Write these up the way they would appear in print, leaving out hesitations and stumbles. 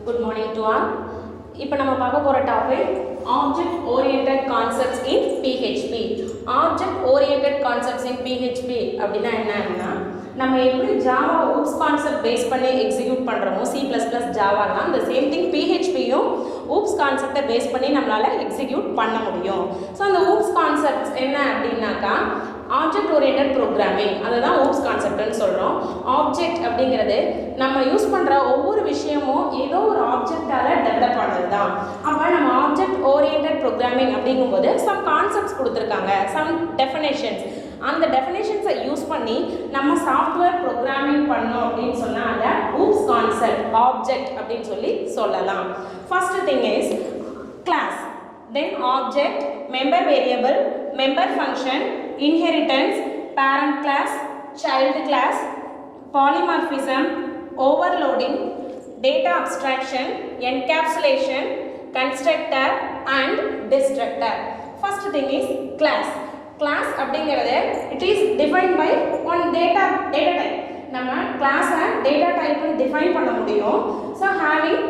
Good morning to all. இப்போ நம்ம பார்க்க போகிற topic Object Oriented Concepts in PHP. Object Oriented Concepts in PHP அப்படின்னா என்னன்னா நம்ம எப்படி ஜாவா oops கான்செப்ட் பேஸ் பண்ணி எக்ஸிக்யூட் பண்ணுறோமோ C++ ஜாவாலாம் அந்த சேம் திங் PHPயும் oops கான்செப்டை பேஸ் பண்ணி நம்மளால் எக்ஸிக்யூட் பண்ண முடியும். ஸோ அந்த oops கான்செப்ட்ஸ் என்ன அப்படின்னாக்கா ஆப்ஜெக்ட் ஓரியன்டட் ப்ரோக்ராமிங், அதை தான் oops கான்செப்ட்னு சொல்கிறோம். ஆப்ஜெக்ட் அப்படிங்கிறது நம்ம யூஸ் பண்ணுற ஒவ்வொரு விஷயமும் ஏதோ ஒரு ஆப்ஜெக்டால் டெவலப் ஆனது தான். அப்போ நம்ம ஆப்ஜெக்ட் ஓரியன்டட் ப்ரோக்ராமிங் அப்படிங்கும்போது சம் கான்செப்ட்ஸ் கொடுத்துருக்காங்க, சம் டெஃபினேஷன்ஸ். அந்த டெஃபினேஷன்ஸை யூஸ் பண்ணி நம்ம சாஃப்ட்வேர் ப்ரோக்ராமிங் பண்ணோம் அப்படின்னு சொன்னால் அதை oops கான்செப்ட் ஆப்ஜெக்ட் அப்படின்னு சொல்லி சொல்லலாம். First thing is class, then object, member variable, member function, inheritance, parent class, child class, polymorphism, overloading, data abstraction, encapsulation, constructor and destructor. First thing is class. Class அப்படிங்கிறது it is defined by one data type. நம்ம class-ஐ data type define பண்ண முடியும். So having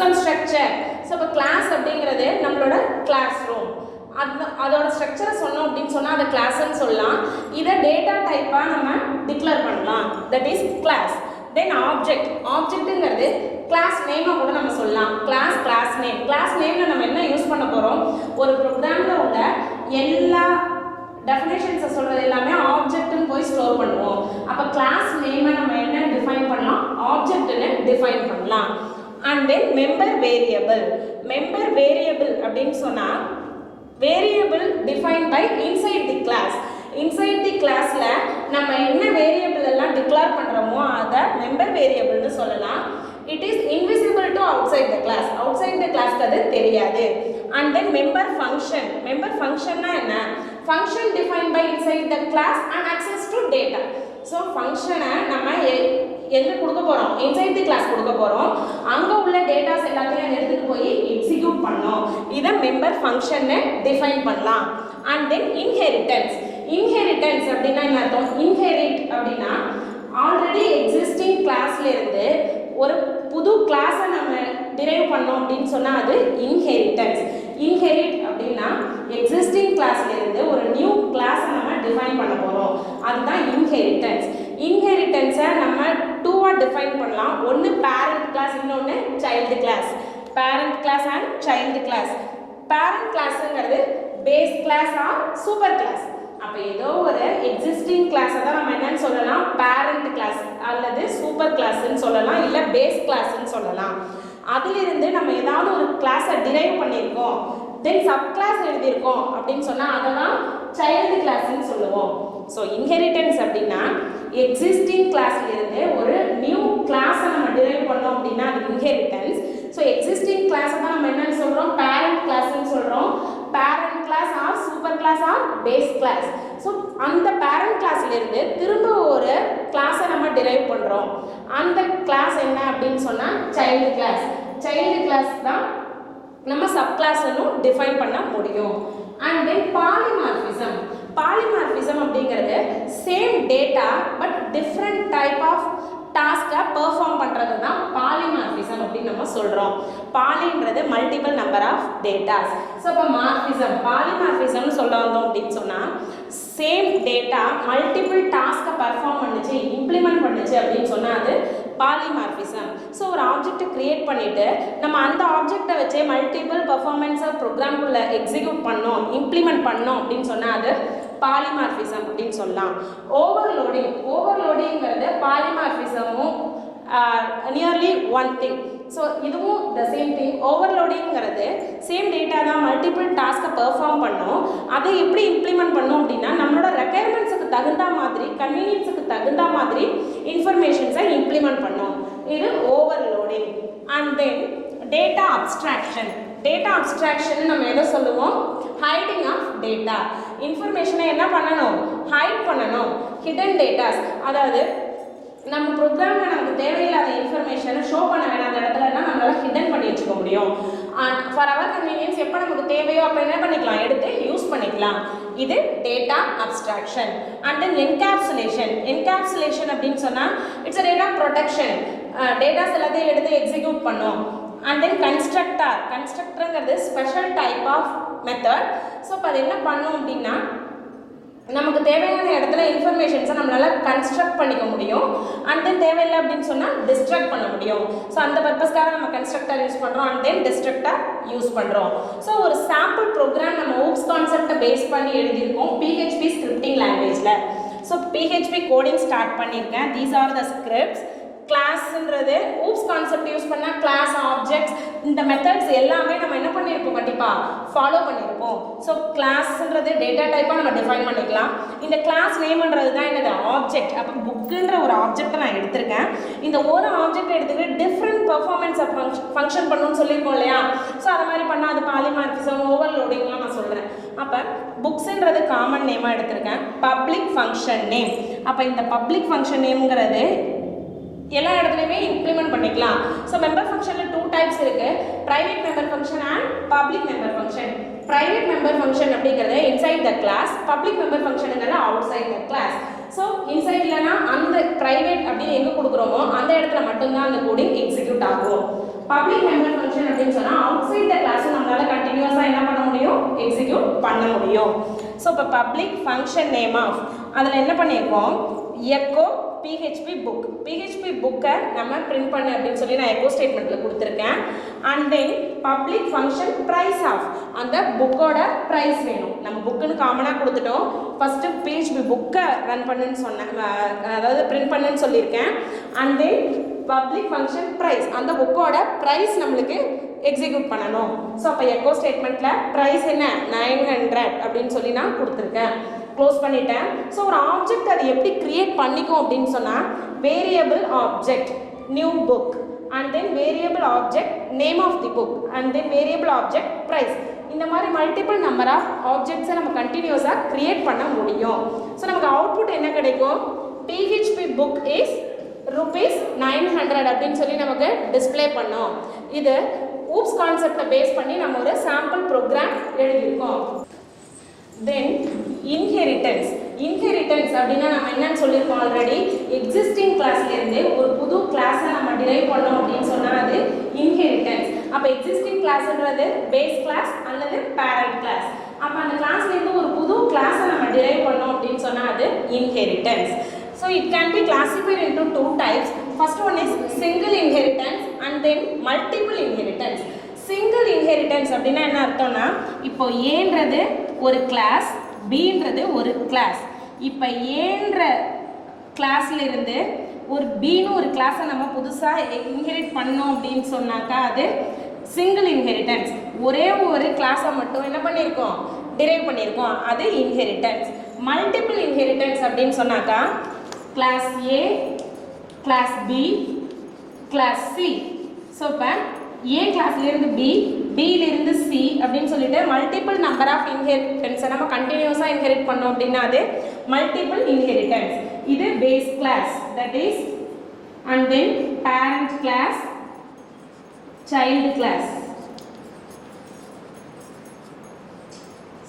some structure. So இப்போ class அப்படிங்கிறது நம்மளோட class room, அதோட ஸ்ட்ரக்சரை சொன்னோம் அப்படின்னு சொன்னால் அதை கிளாஸ்ன்னு சொல்லலாம். இதை டேட்டா டைப்பாக நம்ம டிக்ளேர் பண்ணலாம், that is class. Then object, ஆப்ஜெக்ட்டுங்கிறது கிளாஸ் நேமாக கூட நம்ம சொல்லலாம். Class name. கிளாஸ் நேமில் நம்ம என்ன யூஸ் பண்ண போகிறோம், ஒரு ப்ரோக்ராமில் உள்ள எல்லா டெஃபினேஷன்ஸை சொல்கிறது எல்லாமே ஆப்ஜெக்ட்னு போய் ஸ்டோர் பண்ணுவோம். அப்போ கிளாஸ் நேமை நம்ம என்ன டிஃபைன் பண்ணலாம், ஆப்ஜெக்ட்னு டிஃபைன் பண்ணலாம். And then member variable. Member variable அப்படின்னு சொன்னா variable defined by inside the class. Inside the classல நம்ம என்ன வேரியபிள் எல்லாம் டிக்ளேர் பண்றோமோ அதை member variable னு சொல்லலாம். It is invisible to outside the class. Outside the class அது தெரியாது. And then member function. Member functionனா என்ன, function defined by inside the class and access to data. So ஃபங்க்ஷனை நம்ம எங்கே கொடுக்க போகிறோம், இன்சைட் தி கிளாஸ் கொடுக்க போகிறோம். அங்கே உள்ள டேட்டாஸ் எல்லாத்தையும் எடுத்துகிட்டு போய் எக்ஸிக்யூட் பண்ணோம். இதை மெம்பர் ஃபங்க்ஷனை டிஃபைன் பண்ணலாம். And then inheritance. இன்ஹெரிட்டன்ஸ் அப்படின்னா என்ன அர்த்தம், இன்ஹெரிட் அப்படின்னா ஆல்ரெடி எக்ஸிஸ்டிங் கிளாஸ்லேருந்து ஒரு புது கிளாஸை நம்ம டிரைவ் பண்ணோம் அப்படின்னு சொன்னால் அது இன்ஹெரிட்டன்ஸ். இன்ஹெரிட் அப்படின்னா எக்ஸிஸ்டிங் கிளாஸ்லேருந்து ஒரு நியூ கிளாஸை நம்ம டிஃபைன் பண்ண போகிறோம், அதுதான் இன்ஹெரிட்டன்ஸ். இன்ஹெரிட்டன்ஸை நம்ம டூவாக டிஃபைன் பண்ணலாம். ஒன்று பேரண்ட் கிளாஸ், இன்னொன்று child class. Parent class and child class. Parent கிளாஸுங்கிறது base class or super class. அப்போ ஏதோ ஒரு எக்ஸிஸ்டிங் கிளாஸை தான் நம்ம என்னன்னு சொல்லலாம், பேரண்ட் கிளாஸ் அல்லது சூப்பர் கிளாஸ்ன்னு சொல்லலாம், இல்லை பேஸ் கிளாஸ்ன்னு சொல்லலாம். அதிலிருந்து நம்ம ஏதாவது ஒரு கிளாஸை டிரைவ் பண்ணியிருக்கோம், தென் சப் கிளாஸ் எழுதியிருக்கோம் அப்படின்னு சொன்னால் அதை தான் சைல்டு கிளாஸ்ன்னு சொல்லுவோம். ஸோ இன்ஹெரிட்டன்ஸ் அப்படின்னா எக்ஸிஸ்டிங் கிளாஸ்லேருந்து ஒரு நியூ கிளாஸை நம்ம டிரைவ் பண்ணோம் அப்படின்னா அது இன்ஹெரிட்டன்ஸ். ஸோ எக்ஸிஸ்டிங் கிளாஸை தான் நம்ம என்னன்னு சொல்கிறோம், பேரண்ட் கிளாஸ்ன்னு சொல்கிறோம். Parent class or super class or base class. So அந்த பேரண்ட் கிளாஸ்லேருந்து திரும்ப ஒரு கிளாஸை நம்ம டிரைவ் பண்ணுறோம். அந்த கிளாஸ் என்ன அப்படின்னு சொன்னால் சைல்டு கிளாஸ். சைல்டு கிளாஸ் தான் நம்ம சப் கிளாஸ்ன்னு டிஃபைன் பண்ண முடியும். And then polymorphism. பாலிமார்பிசம் அப்படிங்கிறது same data but different type of டாஸ்கை பெர்ஃபார்ம் பண்ணுறது தான் பாலிமார்பிசம் அப்படின்னு நம்ம சொல்கிறோம். பாலின்றது multiple number of datas. So இப்போ மார்பிசம், பாலிமார்பிசம்னு சொல்ல வந்தோம் அப்படின்னு சொன்னால் சேம் டேட்டா மல்டிபிள் டாஸ்கை பெர்ஃபார்ம் பண்ணுச்சு, இம்ப்ளிமெண்ட் பண்ணுச்சு அப்படின்னு சொன்னால் அது பாலிமார்பிசம். ஸோ ஒரு ஆப்ஜெக்டை க்ரியேட் பண்ணிவிட்டு நம்ம அந்த ஆப்ஜெக்டை வச்சே மல்டிபிள் பர்ஃபார்மன்ஸை ப்ரோக்ராம்குள்ளே எக்ஸிக்யூட் பண்ணோம், இம்ப்ளிமெண்ட் பண்ணோம் அப்படின்னு சொன்னால் அது பாலிமார்பிசம் அப்படின்னு சொல்லலாம். ஓவர்லோடிங். ஓவர்லோடிங்கிறது பாலிமார்பிசமும் நியர்லி ஒன் திங். ஸோ இதுவும் த சேம் திங். ஓவர்லோடிங்கிறது சேம் டேட்டா தான் மல்டிபிள் டாஸ்க்கை பெர்ஃபார்ம் பண்ணோம், அதை எப்படி இம்ப்ளிமெண்ட் பண்ணோம் அப்படின்னா நம்மளோட ரெக்குயர்மெண்ட்ஸுக்கு தகுந்த மாதிரி, கன்வீனியன்ஸுக்கு தகுந்த மாதிரி இன்ஃபர்மேஷன்ஸை இம்ப்ளிமெண்ட் பண்ணோம். இது overloading. And then data abstraction. Data abstraction நம்ம எதை சொல்லுவோம், ஹைடிங் ஆஃப் டேட்டா. இன்ஃபர்மேஷனை என்ன பண்ணணும், ஹைட் பண்ணணும். ஹிடன் டேட்டாஸ், அதாவது நம்ம ப்ரோக்ராமில் நமக்கு தேவையில்லாத இன்ஃபர்மேஷனை ஷோ பண்ண வேணாத இடத்துலனா நம்மளால் ஹிடன் பண்ணி வச்சுக்க முடியும். ஃபார் அவர் கன்வீனியன்ஸ் எப்போ நமக்கு தேவையோ அப்போ என்ன பண்ணிக்கலாம், எடுத்து யூஸ் பண்ணிக்கலாம். இது data abstraction. And then encapsulation. Encapsulation அப்படின்னு சொன்னால் it's a data protection. Datas எல்லாத்தையும் எடுத்து எக்ஸிக்யூட் பண்ணும். அண்ட் தென் கன்ஸ்ட்ரக்டருங்கிறது special type of method. So இப்போ அது என்ன பண்ணும் அப்படின்னா நமக்கு தேவையான இடத்துல இன்ஃபர்மேஷன்ஸை நம்மளால் கன்ஸ்ட்ரக்ட் பண்ணிக்க முடியும். அண்ட் தென் தேவையில்லை அப்படின்னு சொன்னால் டிஸ்ட்ரக்ட் பண்ண முடியும். ஸோ அந்த பர்பஸ்க்காக நம்ம கன்ஸ்ட்ரக்டர் யூஸ் பண்ணுறோம் அண்ட் தென் டிஸ்ட்ரக்டர் யூஸ் பண்ணுறோம். ஸோ ஒரு சாம்பிள் ப்ரோக்ராம் நம்ம ஊப்ஸ் கான்செப்டை பேஸ் பண்ணி எழுதியிருக்கோம் PHP ஸ்கிரிப்டிங் லாங்குவேஜில். ஸோ PHP கோடிங் ஸ்டார்ட் பண்ணியிருக்கேன். These are the scripts. கிளாஸ்ன்றது ஊப்ஸ் கான்செப்ட் யூஸ் பண்ணால் கிளாஸ் ஆப்ஜெக்ட்ஸ் இந்த மெத்தட்ஸ் எல்லாமே நம்ம என்ன பண்ணியிருப்போம், கண்டிப்பாக ஃபாலோ பண்ணியிருப்போம். ஸோ கிளாஸ்ன்றது டேட்டா டைப்பாக நம்ம டிஃபைன் பண்ணிக்கலாம். இந்த கிளாஸ் நேம்ன்றது தான் என்னது, ஆப்ஜெக்ட். அப்போ புக்குன்ற ஒரு ஆப்ஜெக்டை நான் எடுத்திருக்கேன். இந்த ஒரு ஆப்ஜெக்ட் எடுத்துக்கிட்டு டிஃப்ரெண்ட் பர்ஃபார்மன்ஸை ஃபங்க்ஷன் பண்ணணும்னு சொல்லியிருக்கோம் இல்லையா. ஸோ அது மாதிரி பண்ணால் அது பாலிமார்பிசம் ஓவர்லோடிங்லாம் நான் சொல்கிறேன். அப்போ புக்ஸுன்றது காமன் நேமாக எடுத்திருக்கேன். Public function name. அப்போ இந்த பப்ளிக் ஃபங்க்ஷன் நேம்ங்கிறது எல்லா இடத்துலையுமே இம்ப்ளிமெண்ட் பண்ணிக்கலாம். ஸோ மெம்பர் ஃபங்க்ஷனில் 2 டைப்ஸ் இருக்குது, private member function and public member function. Private member function அப்படிங்கிறது inside the class, public member ஃபங்க்ஷனுங்கிறது outside the class. So இன்சைட்லனா அந்த ப்ரைவேட் அப்படின்னு எங்கே கொடுக்குறோமோ அந்த இடத்துல மட்டும்தான் அந்த கோடிங் எக்ஸிக்யூட் ஆகும். பப்ளிக் மெம்பர் ஃபங்க்ஷன் அப்படின்னு சொன்னால் அவுட் சைட் த கிளாஸ் நம்மளால் கண்டினியூஸாக என்ன பண்ண முடியும், எக்ஸிக்யூட் பண்ண முடியும். ஸோ இப்போ பப்ளிக் ஃபங்க்ஷன் நேம் ஆஃப் அதில் என்ன பண்ணியிருக்கோம், எக்கோ PHP புக். PHP புக்கை நம்ம பிரிண்ட் பண்ணு அப்படின்னு சொல்லி நான் எக்கோ ஸ்டேட்மெண்ட்டில் கொடுத்துருக்கேன். And then public function price of, அந்த புக்கோட ப்ரைஸ் வேணும். நம்ம புக்குன்னு காமனாக கொடுத்துட்டோம். ஃபஸ்ட்டு PHP புக்கை ரன் பண்ணுன்னு சொன்னேன், அதாவது பிரிண்ட் பண்ணுன்னு சொல்லியிருக்கேன். And then public function price, அந்த புக்கோட ப்ரைஸ் நம்மளுக்கு எக்ஸிக்யூட் பண்ணணும். ஸோ அப்போ எக்கோ ஸ்டேட்மெண்ட்டில் ப்ரைஸ் என்ன 900 அப்படின்னு சொல்லி நான் கொடுத்துருக்கேன். க்ளோஸ் பண்ணிட்டேன். ஸோ ஒரு ஆப்ஜெக்ட் அது எப்படி க்ரியேட் பண்ணிக்கும் அப்படின்னு சொன்னால் variable object new book and then variable object name of the book and then variable object price. இந்த மாதிரி மல்டிபிள் நம்பர் ஆஃப் ஆப்ஜெக்ட்ஸை நம்ம கண்டினியூஸாக க்ரியேட் பண்ண முடியும். ஸோ நமக்கு அவுட்புட் என்ன கிடைக்கும், PHP புக் இஸ் ₹900 அப்படின்னு சொல்லி நமக்கு டிஸ்பிளே பண்ணோம். இது ஊப்ஸ் கான்செப்டை பேஸ் பண்ணி நம்ம ஒரு சாம்பிள் ப்ரோக்ராம் எழுதியிருக்கோம். தென் இன்ஹெரிட்டன்ஸ் அப்படின்னா நம்ம என்னன்னு சொல்லியிருக்கோம் ஆல்ரெடி, எக்ஸிஸ்டிங் கிளாஸ்லேருந்து ஒரு புது கிளாஸை நம்ம டிரைவ் பண்ணோம் அப்படின்னு சொன்னால் அது இன்ஹெரிட்டன்ஸ். அப்போ எக்ஸிஸ்டிங் கிளாஸ்ன்றது பேஸ் கிளாஸ் அல்லது பேரண்ட் கிளாஸ். அப்போ அந்த கிளாஸ்லேருந்து ஒரு புது கிளாஸை நம்ம டிரைவ் பண்ணோம் அப்படின்னு சொன்னால் அது inheritance. So it can be classified into 2 types. First one is single inheritance and then multiple inheritance. Single inheritance அப்படின்னா என்ன அர்த்தம்னா, இப்போ ஏன்றது ஒரு கிளாஸ், பீன்றது ஒரு கிளாஸ். இப்போ ஏன்ற கிளாஸ்ல இருந்து ஒரு பீன்னு ஒரு கிளாஸை நம்ம புதுசாக இன்ஹெரிட் பண்ணோம் அப்படின்னு சொன்னாக்கா அது சிங்கிள் இன்ஹெரிட்டன்ஸ். ஒரே ஒரு கிளாஸை மட்டும் என்ன பண்ணியிருக்கோம், டிரைவ் பண்ணியிருக்கோம், அது இன்ஹெரிட்டன்ஸ். மல்டிபிள் இன்ஹெரிட்டன்ஸ் அப்படின்னு சொன்னாக்கா class A, class B, class C. So இப்போ A கிளாஸ்லேருந்து B, Bலேருந்து C அப்படின்னு சொல்லிட்டு மல்டிபிள் நம்பர் ஆஃப் இன்ஹெரிட்டன்ஸை நம்ம கண்டினியூஸாக இன்ஹெரிட் பண்ணோம் அப்படின்னா அது மல்டிபிள் இன்ஹெரிட்டன்ஸ். இது base class, that is and then parent class, child class.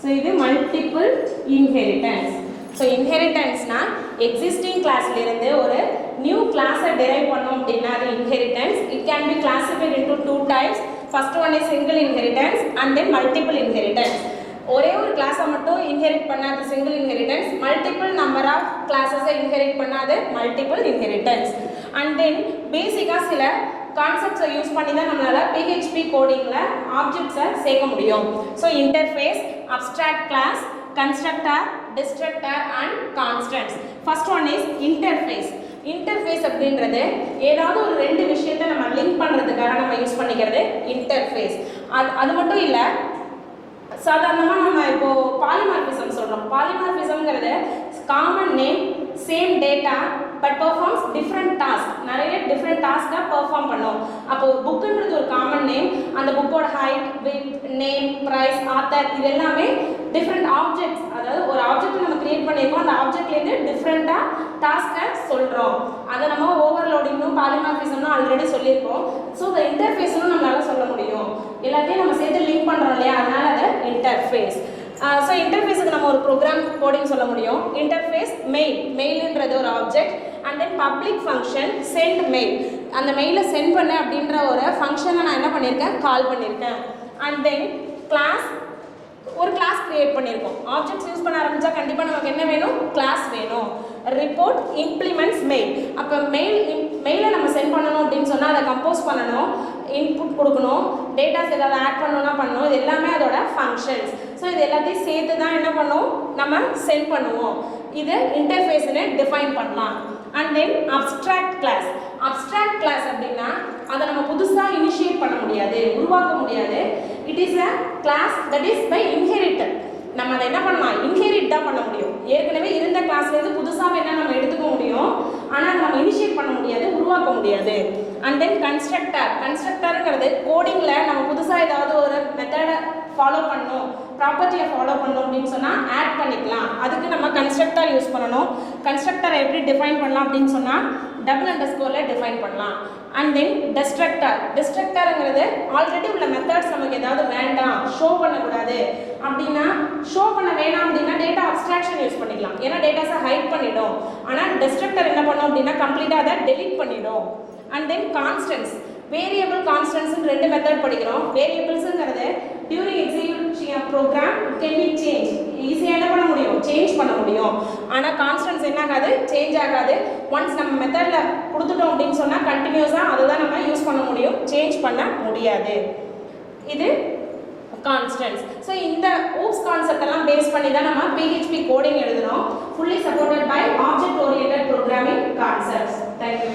So இது மல்டிபிள் இன்ஹெரிட்டன்ஸ். ஸோ இன்ஹெரிட்டன்ஸ்னா எக்ஸிஸ்டிங் கிளாஸ்லேருந்து ஒரு நியூ கிளாஸை டெரைவ் பண்ணோம் அப்படின்னா அது inheritance. It can be classified into 2 types. First one is single inheritance and then multiple inheritance. ஒரே ஒரு கிளாஸை மட்டும் இன்ஹெரிட் பண்ணாது single inheritance, multiple number of கிளாஸஸை இன்ஹெரிட் பண்ணாது மல்டிபிள் இன்ஹெரிட்டன்ஸ். அண்ட் தென் பேசிக்காக சில கான்செப்ட்ஸை யூஸ் பண்ணி தான் நம்மளால் PHP கோடிங்கில் ஆப்ஜெக்ட்ஸை சேர்க்க முடியும். So interface, abstract class, constructor, destructor and constants. First one is interface. Interface அப்படின்றது ஏதாவது ஒரு 2 விஷயத்தை நம்ம லிங்க் பண்ணுறதுக்காக நம்ம யூஸ் பண்ணிக்கிறது இன்டர்ஃபேஸ். அது மட்டும் இல்லை, சாதாரணமாக நம்ம இப்போது பாலிமார்பிசம் சொல்கிறோம். பாலிமார்பிசம்ங்கிறது common name, same data but performs different task. நிறைய டிஃப்ரெண்ட் டாஸ்க்காக பெர்ஃபார்ம் பண்ணோம். அப்போ ஒரு புக்குன்றது ஒரு காமன் நேம், அந்த புக்கோட height, width, name, price, author, இது எல்லாமே டிஃப்ரெண்ட் ஆப்ஜெக்ட்ஸ். அதாவது ஒரு ஆப்ஜெக்ட் நம்ம கிரியேட் பண்ணியிருக்கோம், அந்த ஆப்ஜெக்ட்லேருந்து டிஃப்ரெண்ட்டாக டாஸ்க்கை சொல்கிறோம். அதை நம்ம ஓவர்லோடிங்கும் பாலிமார்பிசம்னு ஆல்ரெடி சொல்லியிருக்கோம். ஸோ இந்த இன்டர்ஃபேஸ்னு நம்மளால சொல்ல முடியும். எல்லாத்தையும் நம்ம சேர்த்து லிங்க் பண்ணுறோம் இல்லையா, அதனால் அது இன்டர்ஃபேஸ். ஸோ இன்டர்ஃபேஸுக்கு நம்ம ஒரு ப்ரோக்ராம் கோடிங் சொல்ல முடியும். இன்டர்ஃபேஸ் மெயில், மெயிலுன்றது ஒரு ஆப்ஜெக்ட். And then public function send mail. அந்த மெயிலை சென்ட் பண்ண அப்படின்ற ஒரு ஃபங்க்ஷனை நான் என்ன பண்ணியிருக்கேன், கால் பண்ணியிருக்கேன். அண்ட் தென் கிளாஸ், ஒரு கிளாஸ் கிரியேட் பண்ணியிருக்கோம். ஆப்ஜெக்ட்ஸ் யூஸ் பண்ண ஆரம்பித்தா கண்டிப்பாக நமக்கு என்ன வேணும், கிளாஸ் வேணும். Report implements mail. அப்போ மெயிலை நம்ம சென்ட் பண்ணணும் அப்படின்னு சொன்னால் அதை கம்போஸ் பண்ணணும், இன்புட் கொடுக்கணும், டேட்டாஸ் ஏதாவது ஆட் பண்ணணும்னா பண்ணணும். இது எல்லாமே அதோட ஃபங்க்ஷன்ஸ். ஸோ இது எல்லாத்தையும் சேர்த்து தான் என்ன பண்ணுவோம், நம்ம சென்ட் பண்ணுவோம். இது இன்டர்ஃபேஸ்னு டிஃபைன் பண்ணலாம். And then abstract class. Abstract class அப்படின்னா அதை நம்ம புதுசாக இனிஷியேட் பண்ண முடியாது, உருவாக்க முடியாது. It is a class that is by inherited. நம்ம அதை என்ன பண்ணலாம், இன்ஹெரிட் தான் பண்ண முடியும். ஏற்கனவே இருந்த கிளாஸ்லேருந்து புதுசாக வேணால் நம்ம எடுத்துக்க முடியும், ஆனால் நம்ம இனிஷியேட் பண்ண முடியாது, உருவாக்க முடியாது. And then constructor. கன்ஸ்ட்ரக்டருங்கிறது கோடிங்கில் நம்ம புதுசாக ஏதாவது ஒரு மெத்தடை ஃபாலோ பண்ணணும், ப்ராப்பர்ட்டியை ஃபாலோ பண்ணணும் அப்படின்னு சொன்னால் ஆட் பண்ணிக்கலாம். அதுக்கு நம்ம கன்ஸ்ட்ரக்டர் யூஸ் பண்ணணும். கன்ஸ்ட்ரக்டரை எப்படி டிஃபைன் பண்ணலாம் அப்படின்னு சொன்னால் $_ல் டிஃபைன் பண்ணலாம். And then destructor. டெஸ்ட்ரக்டருங்கிறது ஆல்ரெடி உள்ள மெத்தட்ஸ் நமக்கு ஏதாவது வேண்டாம், ஷோ பண்ணக்கூடாது அப்படின்னா, ஷோ பண்ண வேணாம் அப்படின்னா டேட்டா அப்ஸ்ட்ராக்ஷன் யூஸ் பண்ணிக்கலாம், ஏன்னா டேட்டாஸை ஹைட் பண்ணிடும். ஆனால் டெஸ்ட்ரக்டர் என்ன பண்ணோம் அப்படின்னா கம்ப்ளீட்டாக அதை டெலீட் பண்ணிடும். And then constants. வேரியபிள் கான்ஸ்டன்ட்ஸ்னு 2 மெத்தட் படிக்கிறோம். வேரியபிள்ஸுங்கிறது during execution of program can be change, ஈஸியாக என்ன பண்ண முடியும், சேஞ்ச் பண்ண முடியும். ஆனால் கான்ஸ்டன்ட்ஸ் என்ன ஆகாது, சேஞ்ச் ஆகாது. ஒன்ஸ் நம்ம மெத்தடில் கொடுத்துட்டோம் அப்படின்னு சொன்னால் கண்டினியூஸாக அதை தான் நம்ம யூஸ் பண்ண முடியும், சேஞ்ச் பண்ண முடியாது. இது கான்ஸ்டன்ட்ஸ். ஸோ இந்த ஓப்ஸ் கான்செப்ட் எல்லாம் பேஸ் பண்ணி தான் நம்ம PHP கோடிங் எழுதுறோம். Fully supported by object oriented programming concepts. Thank you.